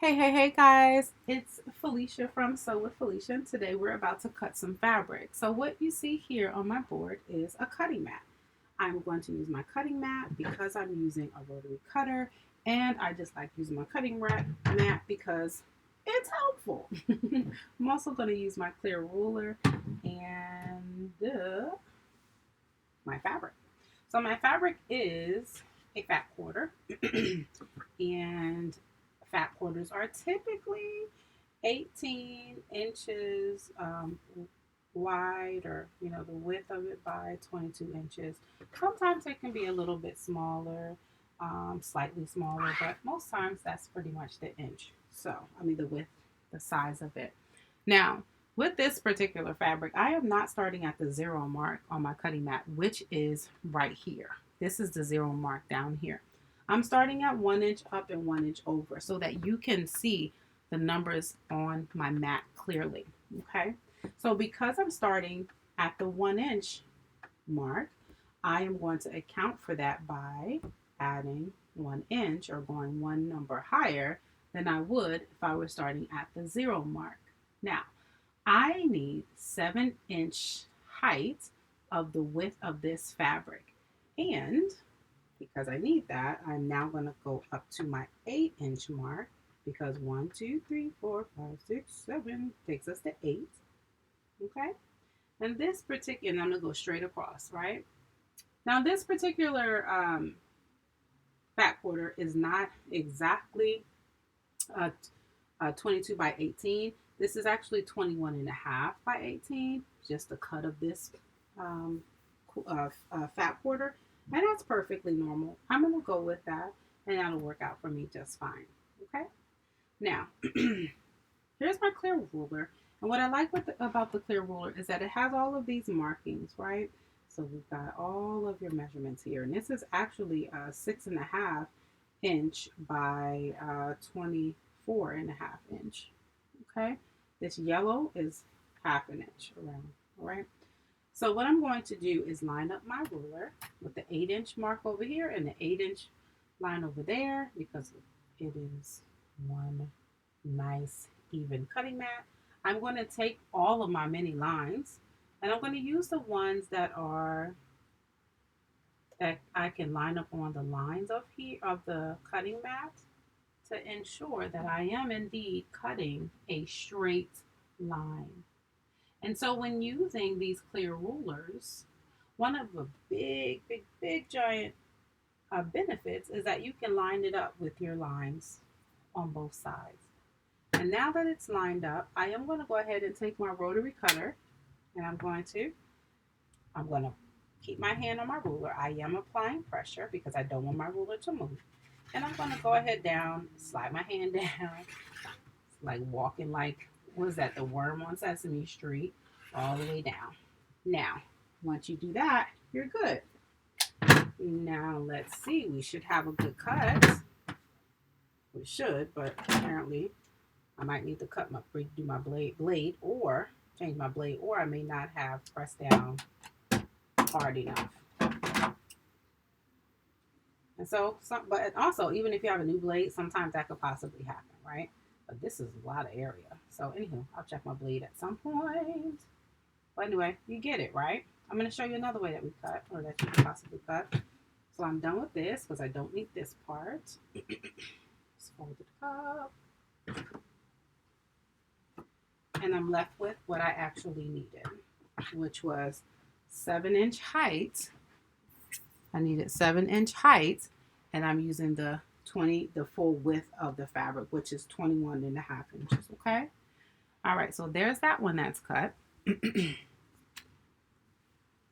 Hey guys, it's Felicia from Sew with Felicia, and today we're about to cut some fabric. So what you see here on my board is a cutting mat. I'm going to use my cutting mat because I'm using a rotary cutter, and I just like using my mat because it's helpful. I'm also going to use my clear ruler and my fabric. So my fabric is a fat quarter, and fat quarters are typically 18 inches wide, or the width of it by 22 inches. Sometimes it can be a little bit smaller, slightly smaller, but most times that's pretty much the inch. So, I mean, the width, the size of it. Now, with this particular fabric, I am not starting at the zero mark on my cutting mat, which is right here. This is the zero mark down here. I'm starting at 1 inch up and 1 inch over so that you can see the numbers on my mat clearly. Okay. So because I'm starting at the 1 inch mark, I am going to account for that by adding 1 inch or going one number higher than I would if I were starting at the zero mark. Now, I need 7 inch height of the width of this fabric. And because I need that, I'm now going to go up to my 8 inch mark because 1, 2, 3, 4, 5, 6, 7 takes us to 8. Okay. And this particular, and I'm going to go straight across, right? Now, this particular fat quarter is not exactly uh, 22 by 18. This is actually 21 and a half by 18, just the cut of this um, fat quarter. And that's perfectly normal. I'm going to go with that, and that'll work out for me just fine. Okay? Now, here's my clear ruler. And what I like about the clear ruler is that it has all of these markings, right? So we've got all of your measurements here. And this is actually a 6.5 inch by 24.5 inch. Okay? This yellow is half an inch around, all right? So what I'm going to do is line up my ruler with the 8 inch mark over here and the 8 inch line over there because it is one nice even cutting mat. I'm going to take all of my mini lines and I'm going to use the ones that I can line up on the lines of the cutting mat to ensure that I am indeed cutting a straight line. And so when using these clear rulers, one of the big, giant benefits is that you can line it up with your lines on both sides. And now that it's lined up, I am going to go ahead and take my rotary cutter and I'm going to keep my hand on my ruler. I am applying pressure because I don't want my ruler to move. And I'm going to go ahead down, slide my hand down, like walking like, what is that, the worm on Sesame Street, all the way down. Now, once you do that, you're good. Now, let's see. We should have a good cut. We should, but apparently I might need to do my blade, or change my blade, or I may not have pressed down hard enough. And so, but also, even if you have a new blade, sometimes that could possibly happen, right? But this is a lot of area. So, anywho, I'll check my blade at some point. But anyway, you get it, right? I'm going to show you another way that we cut, or that you can possibly cut. So I'm done with this because I don't need this part. Just fold it up. And I'm left with what I actually needed, which was 7 inch height. I needed 7 inch height, and I'm using the full width of the fabric, which is 21.5 inches. Okay. All right. So there's that one that's cut.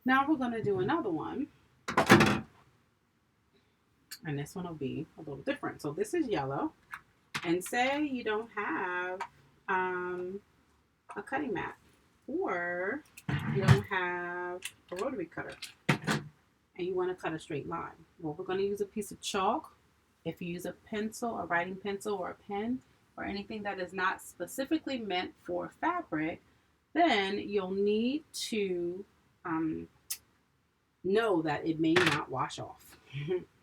Now we're going to do another one. And this one will be a little different. So this is yellow. And say you don't have a cutting mat, or you don't have a rotary cutter and you want to cut a straight line. Well, we're going to use a piece of chalk. If you use a pencil, a writing pencil, or a pen, or anything that is not specifically meant for fabric, then you'll need to know that it may not wash off.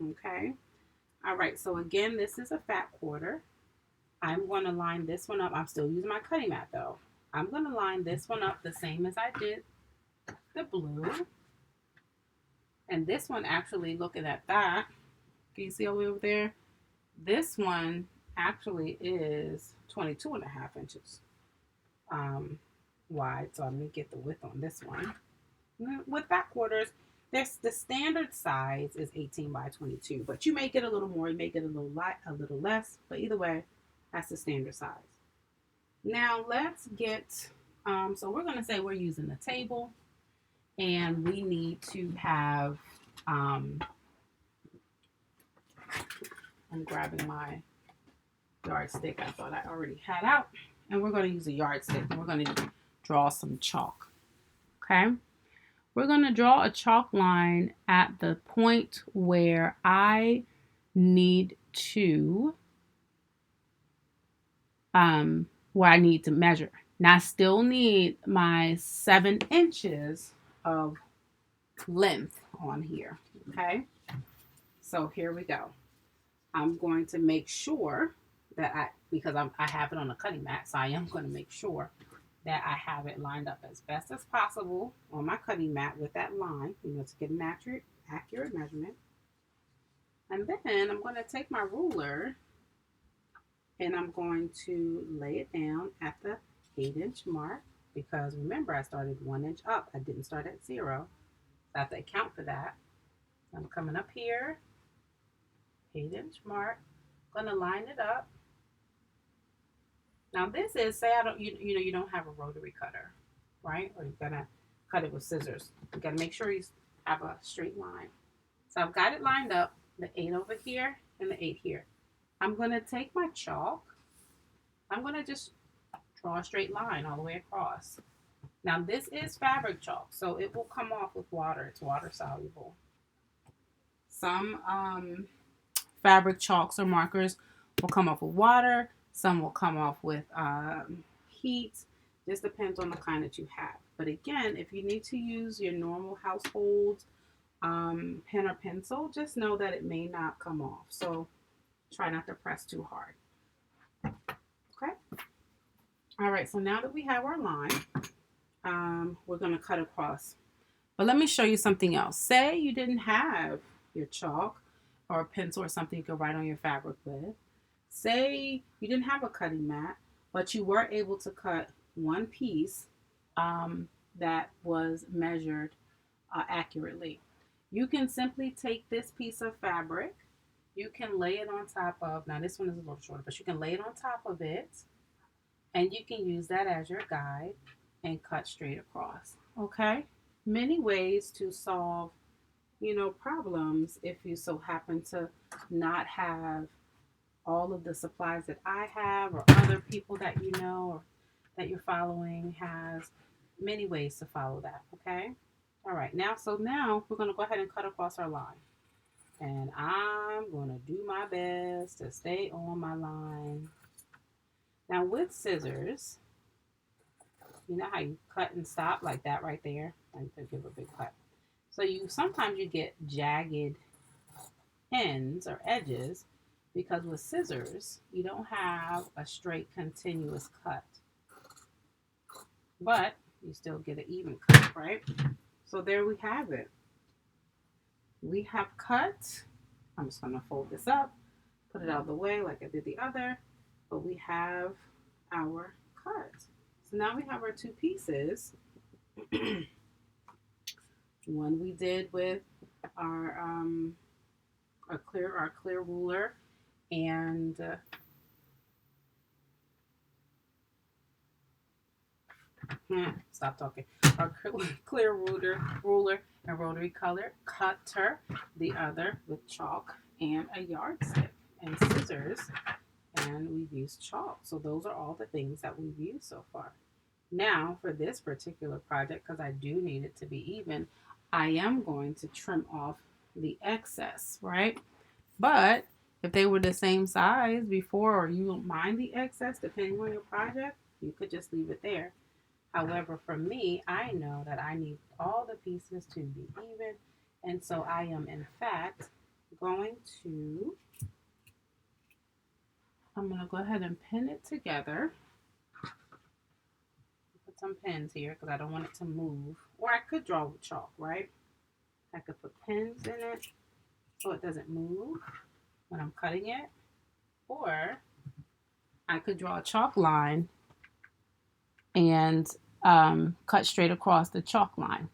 Okay. All right. So again, this is a fat quarter. I'm going to line this one up. I'm still using my cutting mat though. I'm going to line this one up the same as I did the blue. And this one actually, looking at that, can you see over there? This one actually is 22 and a half inches wide. So I'm going to get the width on this one. With back quarters, the standard size is 18 by 22, but you may get a little more, you may get a little light, a little less, but either way, that's the standard size. Now let's get, so we're going to say we're using the table, and we need to have, I'm grabbing my yardstick I thought I already had out, and we're going to use a yardstick, and we're going to draw some chalk, okay? We're going to draw a chalk line at the point where I need to, where I need to measure. Now I still need my 7 inches of length on here, okay? So here we go. I'm going to make sure that because I have it on a cutting mat, so I am going to make sure that I have it lined up as best as possible on my cutting mat with that line, to get an accurate measurement. And then I'm going to take my ruler and I'm going to lay it down at the 8-inch mark, because remember I started 1 inch up. I didn't start at 0. So I have to account for that. I'm coming up here, 8-inch mark, going to line it up. Now this is, say I don't, you don't have a rotary cutter, right? Or you're gonna cut it with scissors. You gotta make sure you have a straight line. So I've got it lined up, the 8 over here and the 8 here. I'm gonna take my chalk. I'm gonna just draw a straight line all the way across. Now this is fabric chalk, so it will come off with water. It's water soluble. Some fabric chalks or markers will come off with water. Some will come off with heat. This depends on the kind that you have. But again, if you need to use your normal household pen or pencil, just know that it may not come off. So try not to press too hard. Okay. All right. So now that we have our line, we're going to cut across. But let me show you something else. Say you didn't have your chalk or a pencil or something you could write on your fabric with. Say you didn't have a cutting mat, but you were able to cut one piece that was measured accurately. You can simply take this piece of fabric. You can lay it on top of, now this one is a little shorter, but you can lay it on top of it, and you can use that as your guide and cut straight across. Okay? Many ways to solve, problems if you so happen to not have all of the supplies that I have, or other people that you know or that you're following has. Many ways to follow that, okay? All right, now we're going to go ahead and cut across our line. And I'm going to do my best to stay on my line. Now with scissors, you know how you cut and stop like that right there? And to give a big cut. So sometimes you get jagged ends or edges, because with scissors, you don't have a straight continuous cut. But you still get an even cut, right? So there we have it. We have cut. I'm just going to fold this up, put it out of the way like I did the other. But we have our cut. So now we have our two pieces. One we did with our clear ruler, and stop talking. Our clear ruler and rotary color cutter. The other with chalk and a yardstick and scissors, and we've used chalk. So those are all the things that we've used so far. Now for this particular project, because I do need it to be even, I am going to trim off the excess, right? But if they were the same size before, or you don't mind the excess, depending on your project, you could just leave it there. However, for me, I know that I need all the pieces to be even. And so I am, in fact, going to I'm going to go ahead and pin it together. Put some pins here because I don't want it to move. Or I could draw with chalk, right? I could put pins in it so it doesn't move when I'm cutting it. Or I could draw a chalk line and cut straight across the chalk line.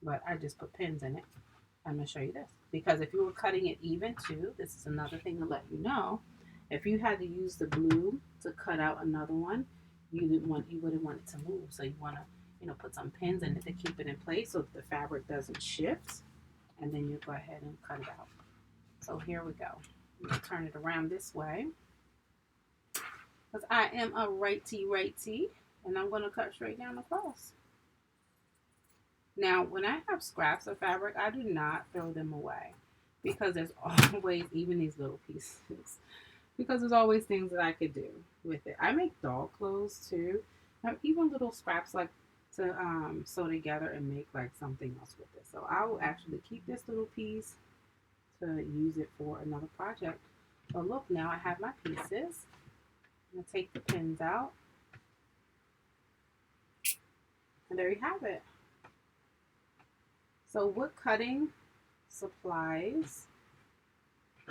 But I just put pins in it. I'm going to show you this. Because if you were cutting it even too, this is another thing to let you know. If you had to use the glue to cut out another one, you wouldn't want it to move. So you want to, put some pins in it to keep it in place so that the fabric doesn't shift. And then you go ahead and cut it out. So here we go. I'm going to turn it around this way. Because I am a righty, and I'm going to cut straight down across. Now, when I have scraps of fabric, I do not throw them away because there's always, even these little pieces, because there's always things that I could do with it. I make dog clothes too. Even little scraps like to sew together and make like something else with it. So I will actually keep this little piece to use it for another project. So look, now I have my pieces. I'm going to take the pins out. And there you have it. So what cutting supplies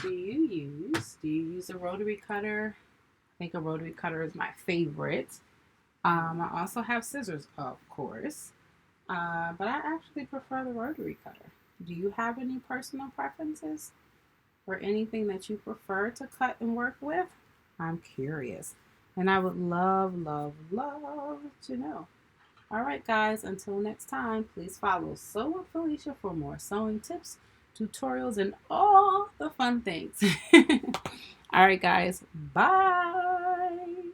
do you use? Do you use a rotary cutter? I think a rotary cutter is my favorite. I also have scissors, of course. But I actually prefer the rotary cutter. Do you have any personal preferences or anything that you prefer to cut and work with? I'm curious. And I would love, love, love to know. All right, guys, until next time, please follow Sew with Felicia for more sewing tips, tutorials, and all the fun things. All right, guys, bye.